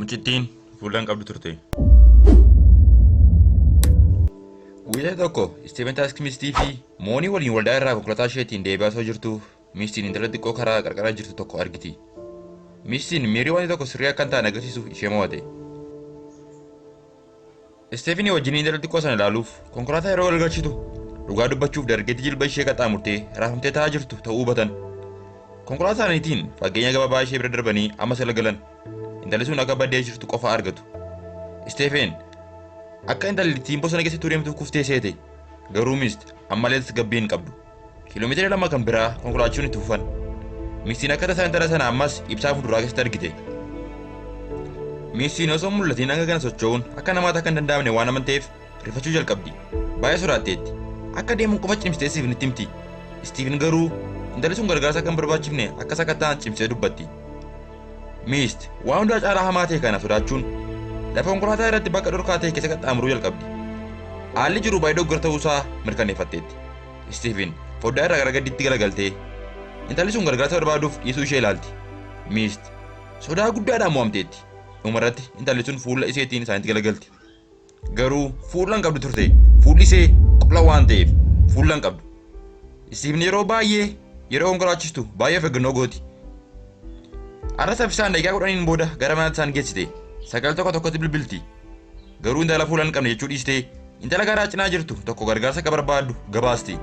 Mucittiin fuulaan qabdu turte. Guyyaa tokko Isteven Taaskimiistii fi Moonii waliin waldaa irraa konkolaataa isheetiin deebi'aa osoo jirtu miistiin intala xiqqoo karaa qarqara jirtu tokko argiti. Miistiin miirii wanti tokko sirrii akka hin taane agarsiisuuf ishee mo'ate. Istevenii wajjin intala xiqqoo sana ilaaluuf konkolaataa yeroo galgalchitu dhugaa dubbachuuf dargaggeetti jilba ishee qaxxaamurtee raafamtee taa'aa jirtu ta'uu hubatan. Konkolaataa isaaniitiin fageenya gabaabaa ishee bira darbanii amma sala galan. Intalli sun akka baddee jirtu qofa argatu. Isteven akka intallittiin bosona keessa deemtu kuftee seete. Garuu miist ammalees gabbii hin qabdu. Kiiloomeetira 2 kan biraa konkolaachuun itti fufan. Miistiin akka tasaa intala sana ammas ibsaa fuulduraa keessatti argite. Miistiin osoo mul'atiin hanga kana socho'uun akka namaatti akka hin danda'amne waan amanteef rifachuu jalqabdi. Baay'ee sodaatteetti. Akka deemuun qofa cimsitee Isteven itti himti. Isteven garuu intalli sun gargaarsa akka hin barbaachifne akka sakattaan cimsee dubbatti. Miist waan hundaa caalaa hamaa ta'e kana sodaachuun lafa konkolaataa irratti bakka dhorkaa ta'e keessa qaxxaamuruu jalqabdi. Haalli jiru baay'ee dogoggora ta'uusaa mirkaneeffatteetti. Isteven foddaa irraa gara gaddiitti galagaltee intalli sun gargaarsa barbaaduuf dhiisuu ishee ilaalti. Miist sodaa guddaadhaan mo'amteetti. Dhumarratti intalli sun fuula iseetiin isaanitti galagalti. Garuu fuula hin qabdu turte. Fuulli isee qopla waan ta'eef fuula hin qabdu. Isteven yeroo baay'ee yeroo konkolaachistu baay'ee of eeggannoo gooti. Arra saffisaan daqiiqaa 10 booda gara manaatti isaan geessite. Sagal tokkotti bilbilti. Garuu intala fuula hin qabne jechuu dhiistee intala garaa cinaa jirtu tokko gargaarsa akka barbaaddu gabaasti.